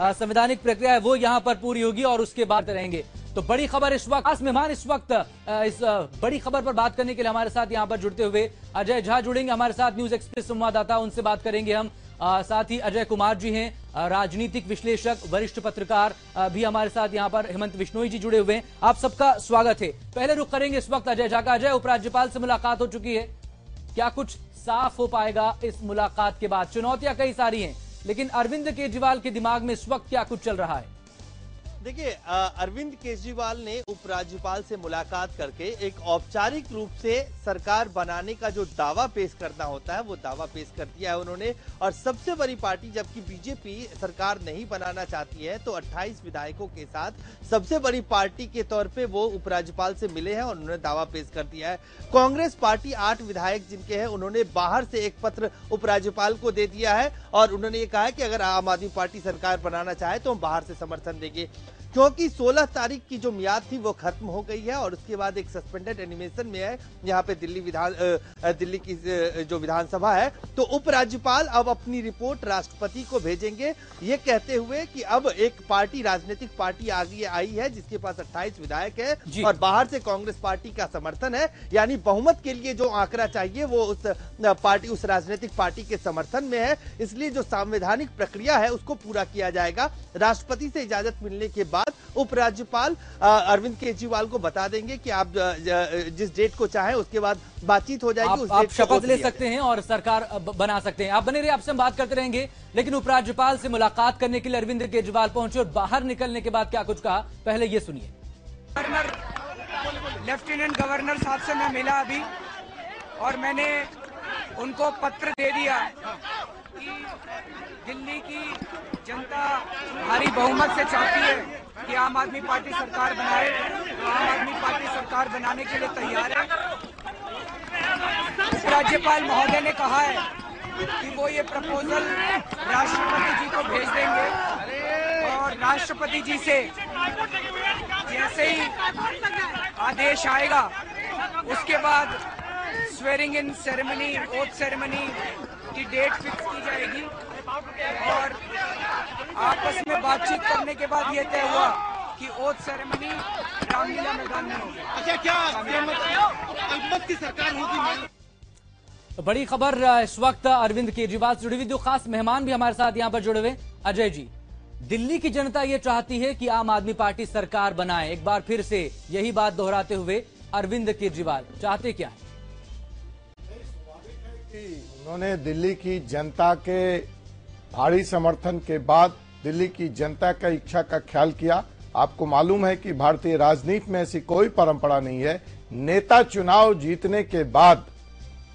संवैधानिक प्रक्रिया है वो यहाँ पर पूरी होगी और उसके बाद रहेंगे। तो बड़ी खबर इस वक्त, खास मेहमान इस वक्त इस बड़ी खबर पर बात करने के लिए हमारे साथ यहाँ पर जुड़ते हुए अजय झा जुड़ेंगे हमारे साथ, न्यूज एक्सप्रेस संवाददाता, उनसे बात करेंगे हम। साथ ही अजय कुमार जी हैं, राजनीतिक विश्लेषक, वरिष्ठ पत्रकार भी हमारे साथ यहाँ पर हेमंत बिश्नोई जी जुड़े हुए हैं। आप सबका स्वागत है। पहले रुख करेंगे इस वक्त अजय झा का। अजय, उपराज्यपाल से मुलाकात हो चुकी है, क्या कुछ साफ हो पाएगा इस मुलाकात के बाद? चुनौतियां कई सारी हैं, लेकिन अरविंद केजरीवाल के दिमाग में इस वक्त क्या कुछ चल रहा है? देखिए, अरविंद केजरीवाल ने उपराज्यपाल से मुलाकात करके एक औपचारिक रूप से सरकार बनाने का जो दावा पेश करना होता है वो दावा पेश कर दिया है उन्होंने। और सबसे बड़ी पार्टी, जबकि बीजेपी सरकार नहीं बनाना चाहती है, तो 28 विधायकों के साथ सबसे बड़ी पार्टी के तौर पे वो उपराज्यपाल से मिले हैं और उन्होंने दावा पेश कर दिया है। कांग्रेस पार्टी 8 विधायक जिनके हैं, उन्होंने बाहर से एक पत्र उपराज्यपाल को दे दिया है और उन्होंने ये कहा है कि अगर आम आदमी पार्टी सरकार बनाना चाहे तो हम बाहर से समर्थन देंगे, क्योंकि 16 तारीख की जो मियाद थी वो खत्म हो गई है और उसके बाद एक सस्पेंडेड एनिमेशन में है यहाँ पे दिल्ली की जो विधानसभा है। तो उपराज्यपाल अब अपनी रिपोर्ट राष्ट्रपति को भेजेंगे, ये कहते हुए कि अब एक पार्टी, राजनीतिक पार्टी आगे आई है जिसके पास 28 विधायक है और बाहर से कांग्रेस पार्टी का समर्थन है, यानी बहुमत के लिए जो आंकड़ा चाहिए वो उस राजनीतिक पार्टी के समर्थन में है। इसलिए जो संवैधानिक प्रक्रिया है उसको पूरा किया जाएगा। राष्ट्रपति से इजाजत मिलने के बाद उपराज्यपाल अरविंद केजरीवाल को बता देंगे कि आप जिस डेट को चाहें उसके बाद बातचीत हो जाएगी। आप शपथ ले सकते हैं और सरकार बना सकते हैं। आप बने रहिए, आपसे हम बात करते रहेंगे। लेकिन उपराज्यपाल से मुलाकात करने के लिए अरविंद केजरीवाल पहुंचे और बाहर निकलने के बाद क्या कुछ कहा, पहले ये सुनिए। लेफ्टिनेंट गवर्नर साहब से मैं मिला अभी और मैंने उनको पत्र दे दिया कि दिल्ली की जनता भारी बहुमत से चाहती है कि आम आदमी पार्टी सरकार बनाए, तो आम आदमी पार्टी सरकार बनाने के लिए तैयार है। राज्यपाल महोदय ने कहा है कि वो ये प्रपोजल राष्ट्रपति जी को भेज देंगे और राष्ट्रपति जी से जैसे ही आदेश आएगा उसके बाद swearing in ceremony, oath ceremony की डेट फिक्स की जाएगी और आपस में बातचीत करने के बाद ये तय हुआ कि ओथ सेरेमनी रामलीला मैदान में होगी। अच्छा, क्या अल्पमत की सरकार होगी? बड़ी खबर इस वक्त अरविंद केजरीवाल से जुड़ी हुई, जो खास मेहमान भी हमारे साथ यहाँ पर जुड़े हुए। अजय जी, दिल्ली की जनता ये चाहती है कि आम आदमी पार्टी सरकार बनाए। एक बार फिर से यही बात दोहराते हुए अरविंद केजरीवाल चाहते क्या है? उन्होंने दिल्ली की जनता के भारी समर्थन के बाद दिल्ली की जनता का इच्छा का ख्याल किया। आपको मालूम है कि भारतीय राजनीति में ऐसी कोई परंपरा नहीं है, नेता चुनाव जीतने के बाद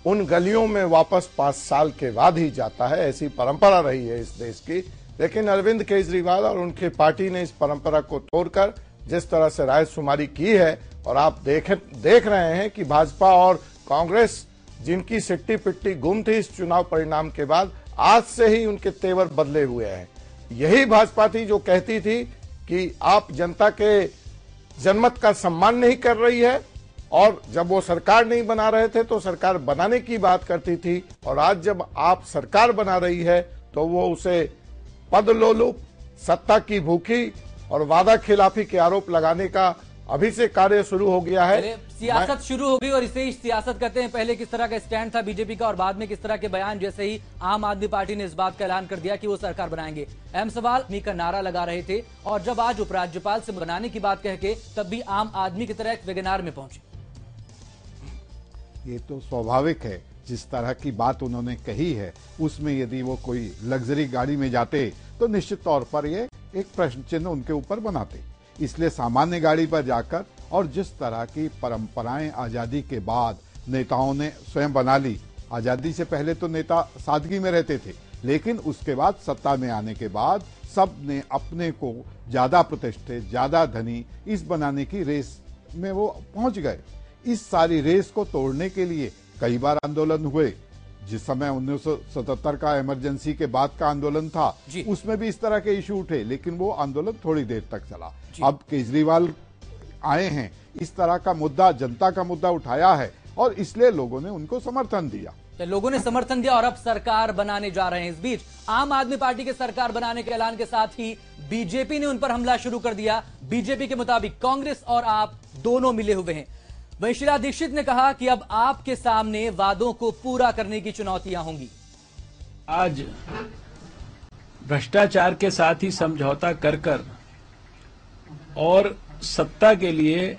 उन गलियों में वापस 5 साल के बाद ही जाता है, ऐसी परंपरा रही है इस देश की। लेकिन अरविंद केजरीवाल और उनकी पार्टी ने इस परंपरा को तोड़कर जिस तरह से रायशुमारी की है, और आप देख रहे हैं कि भाजपा और कांग्रेस जिनकी सिट्टी पिट्टी गुम थी इस चुनाव परिणाम के बाद, आज से ही उनके तेवर बदले हुए हैं। यही भाजपा थी जो कहती थी कि आप जनता के जनमत का सम्मान नहीं कर रही है, और जब वो सरकार नहीं बना रहे थे तो सरकार बनाने की बात करती थी, और आज जब आप सरकार बना रही है तो वो उसे पद लोलुप, सत्ता की भूखी और वादा खिलाफी के आरोप लगाने का अभी से कार्य शुरू हो गया है। सियासत शुरू हो गई और इसे ही सियासत कहते हैं। पहले किस तरह का स्टैंड था बीजेपी का और बाद में किस तरह के बयान, जैसे ही आम आदमी पार्टी ने इस बात का ऐलान कर दिया कि वो सरकार बनाएंगे। अहम सवाल आदमी का नारा लगा रहे थे, और जब आज उपराज्यपाल से बनाने की बात कह के तब भी आम आदमी की तरह एक वेगनार में पहुंचे। ये तो स्वाभाविक है, जिस तरह की बात उन्होंने कही है उसमें यदि वो कोई लग्जरी गाड़ी में जाते तो निश्चित तौर पर ये एक प्रश्न चिन्ह उनके ऊपर बनाते। इसलिए सामान्य गाड़ी पर जाकर, और जिस तरह की परंपराएं आजादी के बाद नेताओं ने स्वयं बना ली, आजादी से पहले तो नेता सादगी में रहते थे, लेकिन उसके बाद सत्ता में आने के बाद सब ने अपने को ज्यादा प्रतिष्ठित, ज्यादा धनी इस बनाने की रेस में वो पहुंच गए। इस सारी रेस को तोड़ने के लिए कई बार आंदोलन हुए। जिस समय 1977 का इमरजेंसी के बाद का आंदोलन था उसमें भी इस तरह के इशू उठे, लेकिन वो आंदोलन थोड़ी देर तक चला। अब केजरीवाल आए हैं, इस तरह का मुद्दा, जनता का मुद्दा उठाया है और इसलिए लोगों ने उनको समर्थन दिया। तो लोगों ने समर्थन दिया और अब सरकार बनाने जा रहे हैं। इस बीच आम आदमी पार्टी के सरकार बनाने के ऐलान के साथ ही बीजेपी ने उन पर हमला शुरू कर दिया। बीजेपी के मुताबिक कांग्रेस और आप दोनों मिले हुए हैं। वहीं शीला दीक्षित ने कहा कि अब आपके सामने वादों को पूरा करने की चुनौतियां होंगी। आज भ्रष्टाचार के साथ ही समझौता कर और सत्ता के लिए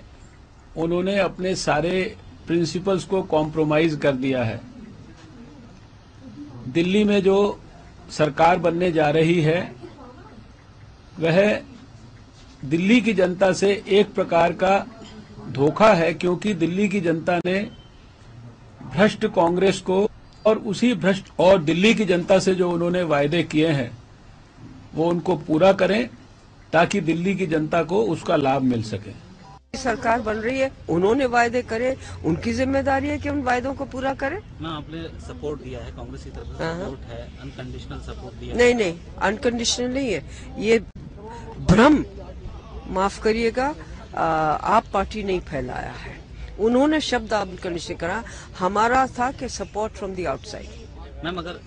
उन्होंने अपने सारे प्रिंसिपल्स को कॉम्प्रोमाइज कर दिया है। दिल्ली में जो सरकार बनने जा रही है वह दिल्ली की जनता से एक प्रकार का धोखा है, क्योंकि दिल्ली की जनता ने भ्रष्ट कांग्रेस को और उसी भ्रष्ट और दिल्ली की जनता से जो उन्होंने वायदे किए हैं वो उनको पूरा करें ताकि दिल्ली की जनता को उसका लाभ मिल सके। सरकार बन रही है, उन्होंने वायदे करे, उनकी जिम्मेदारी है कि उन वायदों को पूरा करें। ना आपने सपोर्ट दिया है, कांग्रेस की तरफ से सपोर्ट है, अनकंडीशनल सपोर्ट दिया है। नहीं, अनकंडीशनल नहीं है, ये भ्रम, माफ करिएगा, आप पार्टी नहीं फैलाया है। उन्होंने शब्द अनकंडीशनल करा, हमारा था कि support from the outside. Ma'am, अगर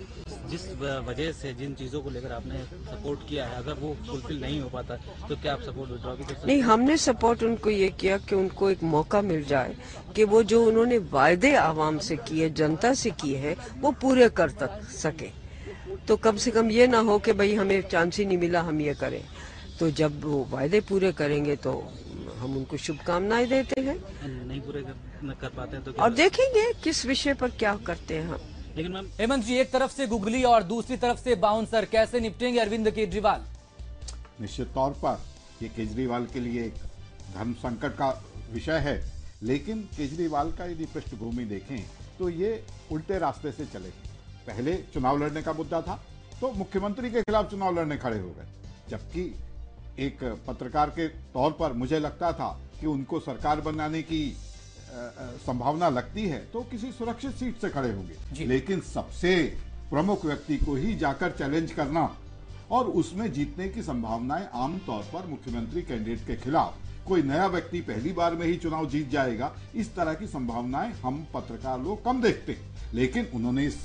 जिस वजह से जिन चीजों को लेकर आपने सपोर्ट किया है, अगर वो फुलफिल नहीं हो पाता तो क्या आप सपोर्ट विड्रॉ भी कर सकते हैं? नहीं, हमने सपोर्ट उनको ये किया कि उनको एक मौका मिल जाए कि वो जो उन्होंने वायदे आवाम से किए, जनता से किए हैं, वो पूरे कर सके। तो कम से कम ये ना हो कि भाई हमें चांस ही नहीं मिला, हम ये करें। तो जब वो वायदे पूरे करेंगे तो हम उनको शुभकामनाएं देते हैं। नहीं पूरे कर पाते हैं तो और देखेंगे किस विषय पर क्या करते हैं हम। लेकिन मैम, हेमंत जी, एक तरफ से गुगली और दूसरी तरफ से बाउंसर, कैसे निपटेंगे अरविंद केजरीवाल? निश्चित तौर पर ये केजरीवाल के लिए एक धर्म संकट का विषय है, लेकिन केजरीवाल का यदि पृष्ठभूमि देखें तो ये उल्टे रास्ते से चले। पहले चुनाव लड़ने का मुद्दा था तो मुख्यमंत्री के खिलाफ चुनाव लड़ने खड़े हो गए, जबकि एक पत्रकार के तौर पर मुझे लगता था कि उनको सरकार बनाने की संभावना लगती है तो किसी सुरक्षित सीट से खड़े होंगे, लेकिन सबसे प्रमुख व्यक्ति को ही जाकर चैलेंज करना और उसमें जीतने की संभावनाएं आमतौर पर मुख्यमंत्री कैंडिडेट के खिलाफ कोई नया व्यक्ति पहली बार में ही चुनाव जीत जाएगा, इस तरह की संभावनाएं हम पत्रकार लोग कम देखते हैं। लेकिन उन्होंने इस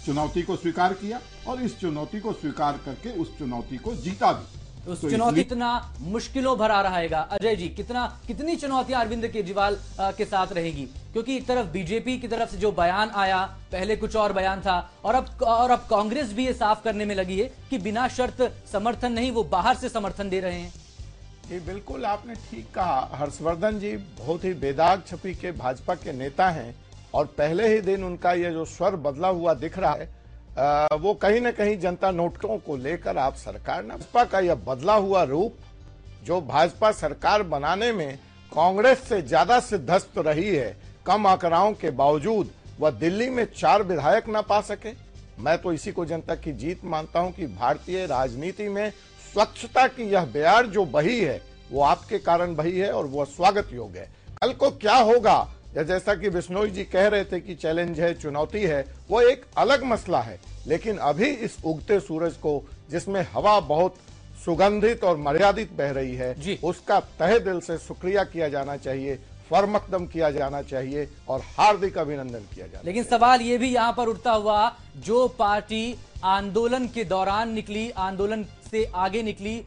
चुनौती को स्वीकार किया और इस चुनौती को स्वीकार करके उस चुनौती को जीता भी। उस चुनौती कितना मुश्किलों भरा रहेगा? अजय जी, कितनी चुनौतियां अरविंद केजरीवाल के साथ रहेगी? क्योंकि एक तरफ बीजेपी की तरफ से जो बयान आया, पहले कुछ और बयान था, और अब कांग्रेस भी ये साफ करने में लगी है कि बिना शर्त समर्थन नहीं, वो बाहर से समर्थन दे रहे हैं। जी बिल्कुल, आपने ठीक कहा। हर्षवर्धन जी बहुत ही बेदाग छवि के भाजपा के नेता हैं और पहले ही दिन उनका ये जो स्वर बदला हुआ दिख रहा है, वो कहीं न कहीं जनता नोटों को लेकर आप सरकार ना, भाजपा का यह बदला हुआ रूप जो भाजपा सरकार बनाने में कांग्रेस से ज्यादा सिद्धस्त रही है, कम आंकड़ों के बावजूद वह दिल्ली में 4 विधायक ना पा सके। मैं तो इसी को जनता की जीत मानता हूं कि भारतीय राजनीति में स्वच्छता की यह बयार जो बही है वो आपके कारण बही है और वह स्वागत योग्य है। कल को क्या होगा, जैसा कि बिश्नोई जी कह रहे थे कि चैलेंज है, चुनौती है, वो एक अलग मसला है। लेकिन अभी इस उगते सूरज को, जिसमें हवा बहुत सुगंधित और मर्यादित बह रही है, उसका तहे दिल से शुक्रिया किया जाना चाहिए, फरमकदम किया जाना चाहिए और हार्दिक अभिनंदन किया जाना। लेकिन सवाल ये भी यहां पर उठता हुआ, जो पार्टी आंदोलन के दौरान निकली, आंदोलन से आगे निकली,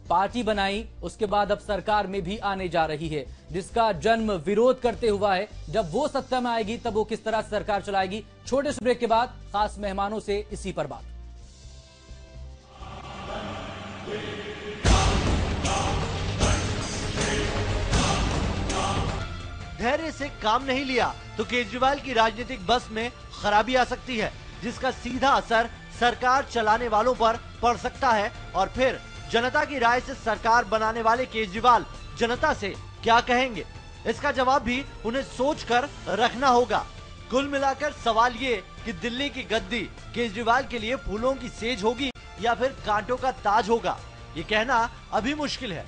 पार्टी बनाई, उसके बाद अब सरकार में भी आने जा रही है, जिसका जन्म विरोध करते हुआ है। जब वो सत्ता में आएगी तब वो किस तरह से सरकार चलाएगी? छोटे से ब्रेक के बाद खास मेहमानों से इसी पर बात। धैर्य से काम नहीं लिया तो केजरीवाल की राजनीतिक बस में खराबी आ सकती है, जिसका सीधा असर सरकार चलाने वालों पर पड़ सकता है। और फिर जनता की राय से सरकार बनाने वाले केजरीवाल जनता से क्या कहेंगे, इसका जवाब भी उन्हें सोचकर रखना होगा। कुल मिलाकर सवाल ये कि दिल्ली की गद्दी केजरीवाल के लिए फूलों की सेज होगी या फिर कांटों का ताज होगा, ये कहना अभी मुश्किल है।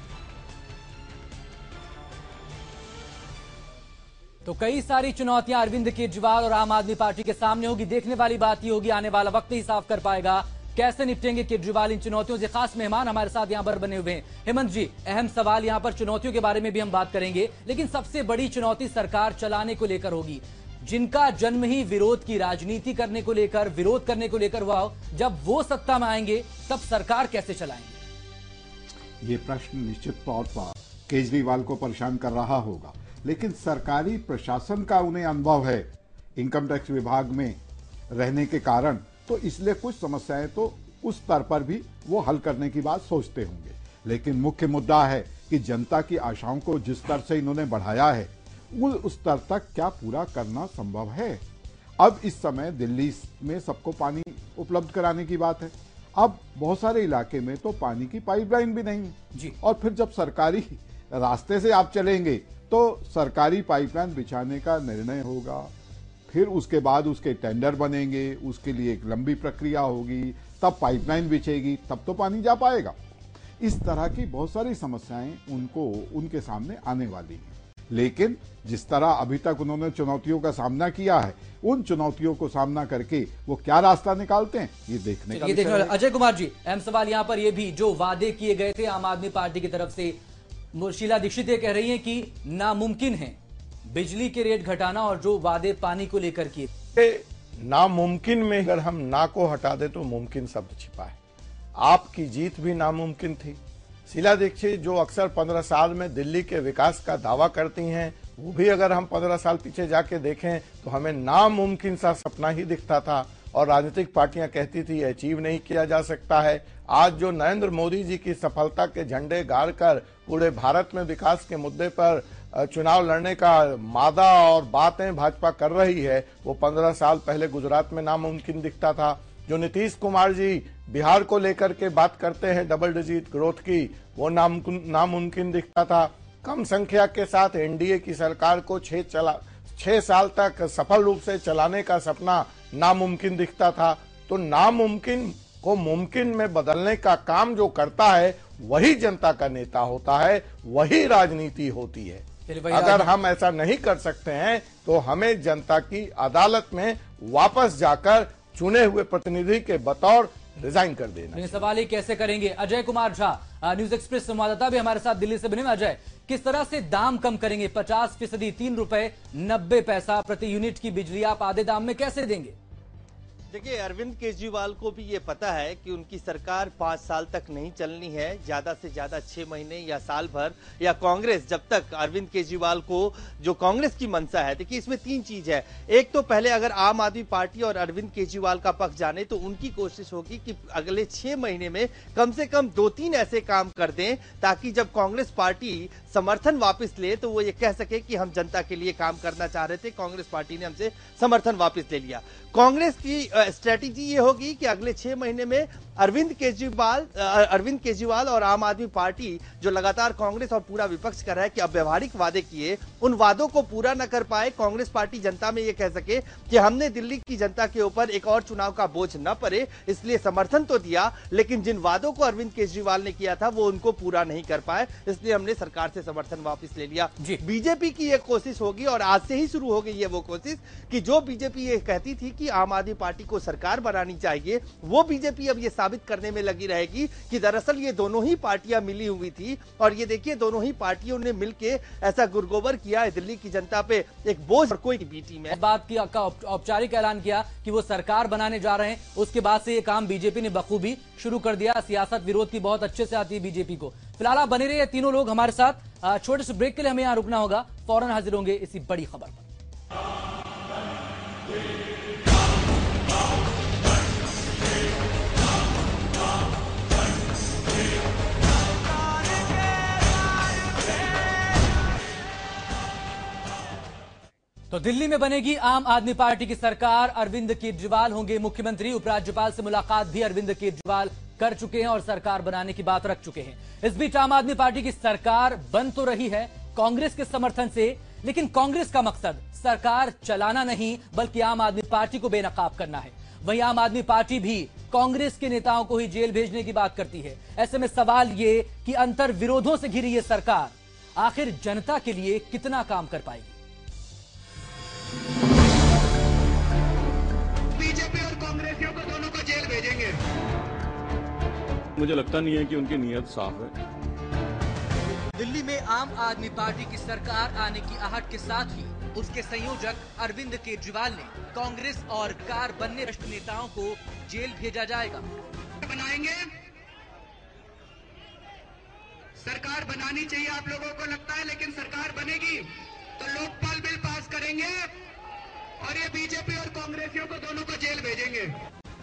तो कई सारी चुनौतियां अरविंद केजरीवाल और आम आदमी पार्टी के सामने होगी। देखने वाली बात ही होगी, आने वाला वक्त ही साफ कर पाएगा कैसे निपटेंगे केजरीवाल इन चुनौतियों से। खास मेहमान हमारे साथ यहां पर बने हुए हैं। हेमंत जी, अहम सवाल यहां पर चुनौतियों के बारे में भी हम बात करेंगे, लेकिन सबसे बड़ी चुनौती सरकार चलाने को लेकर होगी। जिनका जन्म ही विरोध की राजनीति करने को लेकर, विरोध करने को लेकर हुआ, जब वो सत्ता में आएंगे तब सरकार कैसे चलाएंगे? ये प्रश्न निश्चित तौर पर केजरीवाल को परेशान कर रहा होगा, लेकिन सरकारी प्रशासन का उन्हें अनुभव है इनकम टैक्स विभाग में रहने के कारण, तो इसलिए कुछ समस्याएं तो उस स्तर पर भी वो हल करने की बात सोचते होंगे। लेकिन मुख्य मुद्दा है कि जनता की आशाओं को जिस स्तर से इन्होंने बढ़ाया है उस स्तर तक क्या पूरा करना संभव है। अब इस समय दिल्ली में सबको पानी उपलब्ध कराने की बात है, अब बहुत सारे इलाके में तो पानी की पाइपलाइन भी नहीं जी। और फिर जब सरकारी रास्ते से आप चलेंगे तो सरकारी पाइपलाइन बिछाने का निर्णय होगा, फिर उसके बाद उसके टेंडर बनेंगे, उसके लिए एक लंबी प्रक्रिया होगी, तब पाइपलाइन बिछेगी, तब तो पानी जा पाएगा। इस तरह की बहुत सारी समस्याएं उनके सामने आने वाली हैं। लेकिन जिस तरह अभी तक उन्होंने चुनौतियों का सामना किया है, उन चुनौतियों को सामना करके वो क्या रास्ता निकालते हैं, ये देखने का विषय है। अजय कुमार जी, अहम सवाल यहां पर ये भी, जो वादे किए गए थे आम आदमी पार्टी की तरफ से, शीला दीक्षित ये कह रही हैं कि नामुमकिन है बिजली के रेट घटाना और जो वादे पानी को लेकर किए। नामुमकिन में अगर हम ना को हटा दे तो मुमकिन शब्द छिपा है। आपकी जीत भी नामुमकिन थी। शीला दीक्षित जो अक्सर 15 साल में दिल्ली के विकास का दावा करती हैं, वो भी अगर हम 15 साल पीछे जाके देखें तो हमें नामुमकिन सा सपना ही दिखता था और राजनीतिक पार्टियां कहती थी अचीव नहीं किया जा सकता है। आज जो नरेंद्र मोदी जी की सफलता के झंडे गाड़कर पूरे भारत में विकास के मुद्दे पर चुनाव लड़ने का मादा और बातें भाजपा कर रही है, वो 15 साल पहले गुजरात में नामुमकिन दिखता था। जो नीतीश कुमार जी बिहार को लेकर के बात करते हैं डबल डिजिट ग्रोथ की, वो नामुमकिन दिखता था। कम संख्या के साथ एनडीए की सरकार को 6 साल तक सफल रूप से चलाने का सपना नामुमकिन दिखता था। तो नामुमकिन को मुमकिन में बदलने का काम जो करता है वही जनता का नेता होता है, वही राजनीति होती है। अगर हम ऐसा नहीं कर सकते हैं तो हमें जनता की अदालत में वापस जाकर चुने हुए प्रतिनिधि के बतौर रिजाइन कर देना। सवाल ही कैसे करेंगे? अजय कुमार झा, न्यूज एक्सप्रेस संवाददाता भी हमारे साथ दिल्ली से बने हुए। अजय, किस तरह से दाम कम करेंगे? 50% ₹3.90 प्रति यूनिट की बिजली आप आधे दाम में कैसे देंगे? देखिए, अरविंद केजरीवाल को भी ये पता है कि उनकी सरकार 5 साल तक नहीं चलनी है, ज्यादा से ज्यादा 6 महीने या साल भर, या कांग्रेस जब तक अरविंद केजरीवाल को जो कांग्रेस की मंशा है। देखिए, इसमें 3 चीज है। एक तो पहले अगर आम आदमी पार्टी और अरविंद केजरीवाल का पक्ष जाने तो उनकी कोशिश होगी कि अगले 6 महीने में कम से कम 2-3 ऐसे काम कर दें ताकि जब कांग्रेस पार्टी समर्थन वापस ले तो वो ये कह सके कि हम जनता के लिए काम करना चाह रहे थे, कांग्रेस पार्टी ने हमसे समर्थन वापस ले लिया। कांग्रेस की स्ट्रेटेजी ये होगी कि अगले 6 महीने में अरविंद केजरीवाल और आम आदमी पार्टी जो लगातार कांग्रेस और पूरा विपक्ष कर रहा है कि अब व्यवहारिक वादे किए, उन वादों को पूरा न कर पाए, कांग्रेस पार्टी जनता में ये कह सके कि हमने दिल्ली की जनता के ऊपर एक और चुनाव का बोझ न पड़े इसलिए समर्थन तो दिया, लेकिन जिन वादों को अरविंद केजरीवाल ने किया था वो उनको पूरा नहीं कर पाए, इसलिए हमने सरकार से समर्थन वापस ले लिया। बीजेपी की एक कोशिश होगी और आज से ही शुरू हो गई है वो कोशिश कि जो बीजेपी ये कहती थी कि आम आदमी पार्टी को सरकार बनानी चाहिए, वो बीजेपी अब ये साबित करने में लगी रहेगी कि दरअसल ये दोनों ही पार्टियां मिली हुई थी और ये देखिए दोनों ही पार्टियों ने मिलकर ऐसा गुरगोबर किया है दिल्ली की जनता पे एक बोझ कोई बीटी में। बात की औपचारिक ऐलान किया कि वो सरकार बनाने जा रहे हैं, उसके बाद से ये काम बीजेपी ने बखूबी शुरू कर दिया। सियासत विरोध की बहुत अच्छे से आती है बीजेपी को। फिलहाल आप बने रहिए तीनों लोग हमारे साथ। छोटे से ब्रेक के लिए हमें यहाँ रुकना होगा, फौरन हाजिर होंगे इसी बड़ी खबर पर। तो दिल्ली में बनेगी आम आदमी पार्टी की सरकार, अरविंद केजरीवाल होंगे मुख्यमंत्री। उपराज्यपाल से मुलाकात भी अरविंद केजरीवाल कर चुके हैं और सरकार बनाने की बात रख चुके हैं। इस बीच आम आदमी पार्टी की सरकार बन तो रही है कांग्रेस के समर्थन से, लेकिन कांग्रेस का मकसद सरकार चलाना नहीं बल्कि आम आदमी पार्टी को बेनकाब करना है। वहीं आम आदमी पार्टी भी कांग्रेस के नेताओं को ही जेल भेजने की बात करती है। ऐसे में सवाल ये कि अंतर विरोधों से घिरी ये सरकार आखिर जनता के लिए कितना काम कर पाएगी? बीजेपी और कांग्रेसियों को दोनों को जेल भेजेंगे। मुझे लगता नहीं है कि उनकी नीयत साफ है। दिल्ली में आम आदमी पार्टी की सरकार आने की आहट के साथ ही उसके संयोजक अरविंद केजरीवाल ने कांग्रेस और कार बनने भ्रष्ट नेताओं को जेल भेजा जाएगा। बनाएंगे, सरकार बनानी चाहिए आप लोगों को लगता है, लेकिन सरकार बनेगी तो लोकपाल बिल पास करेंगे और ये बीजेपी और कांग्रेसियों को दोनों को जेल भेजेंगे।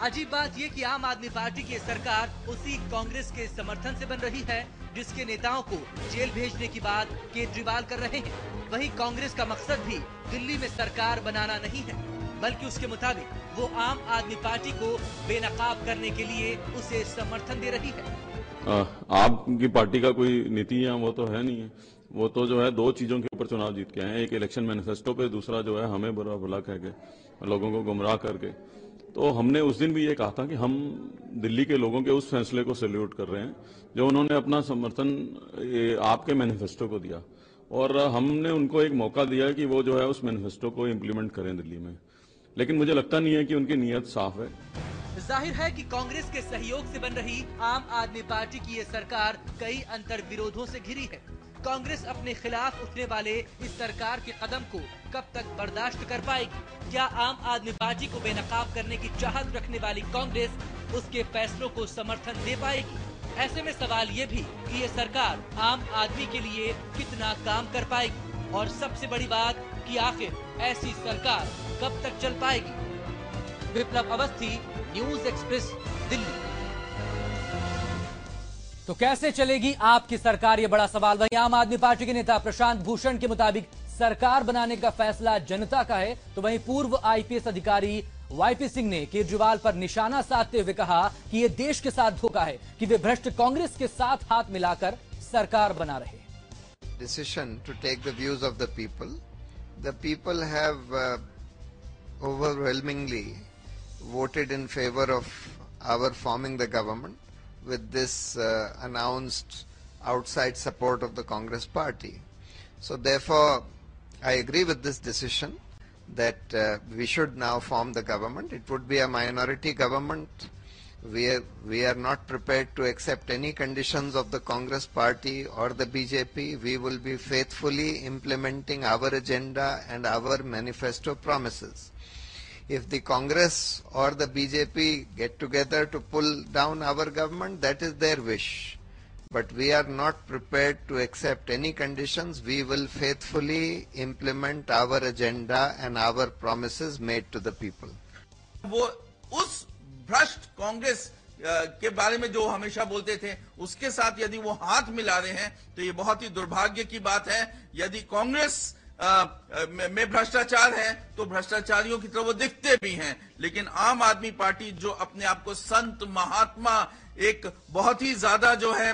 अजीब बात ये कि आम आदमी पार्टी की सरकार उसी कांग्रेस के समर्थन से बन रही है जिसके नेताओं को जेल भेजने की बात केजरीवाल कर रहे हैं। वहीं कांग्रेस का मकसद भी दिल्ली में सरकार बनाना नहीं है, बल्कि उसके मुताबिक वो आम आदमी पार्टी को बेनकाब करने के लिए उसे समर्थन दे रही है। आपकी पार्टी का कोई नीति है वो तो है नहीं है। वो तो जो है दो चीजों के ऊपर चुनाव जीत के आए हैं, एक इलेक्शन मैनिफेस्टो पे, दूसरा जो है हमें बुरा भला कह के लोगों को गुमराह करके। तो हमने उस दिन भी ये कहा था कि हम दिल्ली के लोगों के उस फैसले को सैल्यूट कर रहे हैं जो उन्होंने अपना समर्थन आपके मैनिफेस्टो को दिया, और हमने उनको एक मौका दिया कि वो जो है उस मैनिफेस्टो को इम्प्लीमेंट करें दिल्ली में। लेकिन मुझे लगता नहीं है कि उनकी नीयत साफ है। जाहिर है कि कांग्रेस के सहयोग से बन रही आम आदमी पार्टी की ये सरकार कई अंतर विरोधों से घिरी है। कांग्रेस अपने खिलाफ उठने वाले इस सरकार के कदम को कब तक बर्दाश्त कर पाएगी? क्या आम आदमी पार्टी को बेनकाब करने की चाहत रखने वाली कांग्रेस उसके फैसलों को समर्थन दे पाएगी? ऐसे में सवाल ये भी कि ये सरकार आम आदमी के लिए कितना काम कर पाएगी, और सबसे बड़ी बात कि आखिर ऐसी सरकार कब तक चल पाएगी? विप्लव अवस्थी, न्यूज एक्सप्रेस, दिल्ली। तो कैसे चलेगी आपकी सरकार, ये बड़ा सवाल। वहीं आम आदमी पार्टी के नेता प्रशांत भूषण के मुताबिक सरकार बनाने का फैसला जनता का है, तो वहीं पूर्व आईपीएस अधिकारी वाईपी सिंह ने केजरीवाल पर निशाना साधते हुए कहा कि ये देश के साथ धोखा है कि वे भ्रष्ट कांग्रेस के साथ हाथ मिलाकर सरकार बना रहे। Decision to take the views of the people. The people have overwhelmingly voted in favor of our forming the government with this announced outside support of the Congress party. So therefore, I agree with this decision that we should now form the government. It would be a minority government. We are not prepared to accept any conditions of the Congress party or the BJP. We will be faithfully implementing our agenda and our manifesto promises. If the Congress or the BJP get together to pull down our government, that is their wish. But we are not prepared to accept any conditions. We will faithfully implement our agenda and our promises made to the people. वो उस भ्रष्ट कांग्रेस के बारे में जो हमेशा बोलते थे, उसके साथ यदि वो हाथ मिला रहे हैं तो ये बहुत ही दुर्भाग्य की बात है। यदि कांग्रेस में भ्रष्टाचार है तो भ्रष्टाचारियों की तरह वो दिखते भी हैं, लेकिन आम आदमी पार्टी जो अपने आप को संत महात्मा, एक बहुत ही ज्यादा जो है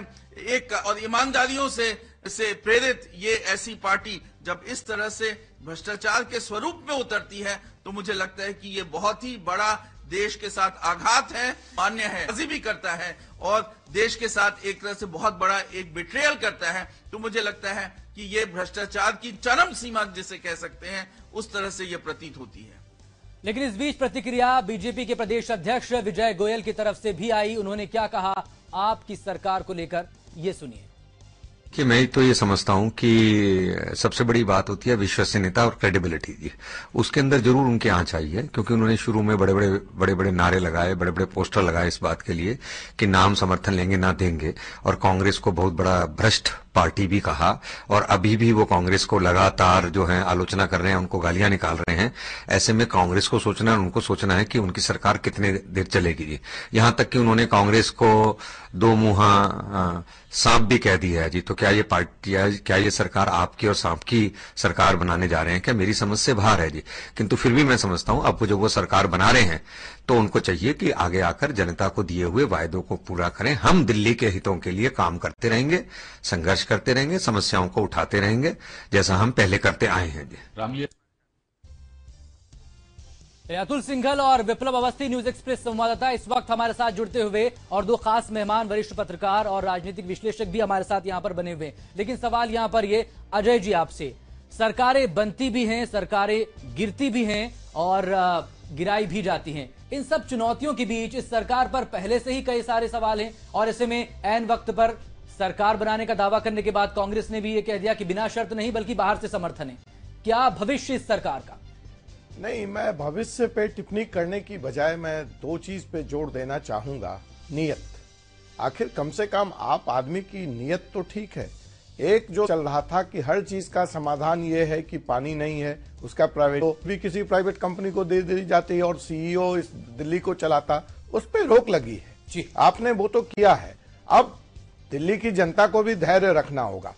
एक और ईमानदारियों से प्रेरित ये ऐसी पार्टी जब इस तरह से भ्रष्टाचार के स्वरूप में उतरती है तो मुझे लगता है कि ये बहुत ही बड़ा देश के साथ आघात है, मान्य है, भी करता है और देश के साथ एक तरह से बहुत बड़ा एक बिट्रेयल करता है। तो मुझे लगता है कि ये भ्रष्टाचार की चरम सीमा जिसे कह सकते हैं उस तरह से ये प्रतीत होती है। लेकिन इस बीच प्रतिक्रिया बीजेपी के प्रदेश अध्यक्ष विजय गोयल की तरफ से भी आई। उन्होंने क्या कहा आपकी सरकार को लेकर, ये सुनिए। कि मैं तो ये समझता हूं कि सबसे बड़ी बात होती है विश्वसनीयता और क्रेडिबिलिटी की। उसके अंदर जरूर उनके आंच आई है, क्योंकि उन्होंने शुरू में बड़े बड़े नारे लगाए, बड़े बड़े पोस्टर लगाए इस बात के लिए कि ना हम समर्थन लेंगे ना देंगे, और कांग्रेस को बहुत बड़ा भ्रष्ट पार्टी भी कहा, और अभी भी वो कांग्रेस को लगातार जो है आलोचना कर रहे हैं, उनको गालियां निकाल रहे हैं। ऐसे में कांग्रेस को सोचना है, उनको सोचना है कि उनकी सरकार कितने देर चलेगी। यहां तक कि उन्होंने कांग्रेस को दो मुंहा सांप भी कह दिया है जी। तो क्या ये पार्टी, क्या ये सरकार आपकी और सांप की सरकार बनाने जा रहे हैं क्या? मेरी समझ से बाहर है जी। किंतु फिर भी मैं समझता हूं अब जो वो सरकार बना रहे हैं तो उनको चाहिए कि आगे आकर जनता को दिए हुए वायदों को पूरा करें। हम दिल्ली के हितों के लिए काम करते रहेंगे, संघर्ष करते रहेंगे, समस्याओं को उठाते रहेंगे जैसा हम पहले करते आए हैं जी। अतुल सिंघल और विप्लव अवस्थी, न्यूज एक्सप्रेस संवाददाता इस वक्त हमारे साथ जुड़ते हुए, और दो खास मेहमान वरिष्ठ पत्रकार और राजनीतिक विश्लेषक भी हमारे साथ यहां पर बने हुए। लेकिन सवाल यहां पर ये अजय जी आपसे, सरकारें बनती भी हैं, सरकारें गिरती भी हैं और गिराई भी जाती हैं। इन सब चुनौतियों के बीच इस सरकार पर पहले से ही कई सारे सवाल हैं, और ऐसे में ऐन वक्त पर सरकार बनाने का दावा करने के बाद कांग्रेस ने भी ये कह दिया कि बिना शर्त नहीं बल्कि बाहर से समर्थन है। क्या भविष्य इस सरकार का? नहीं, मैं भविष्य पे टिप्पणी करने की बजाय मैं दो चीज पे जोर देना चाहूंगा। नियत, आखिर कम से कम आप आदमी की नियत तो ठीक है। एक जो चल रहा था कि हर चीज का समाधान ये है कि पानी नहीं है, उसका प्राइवेट भी किसी प्राइवेट कंपनी को दे दी जाती है और सीईओ इस दिल्ली को चलाता, उस पर रोक लगी है। जी, आपने वो तो किया है। अब दिल्ली की जनता को भी धैर्य रखना होगा।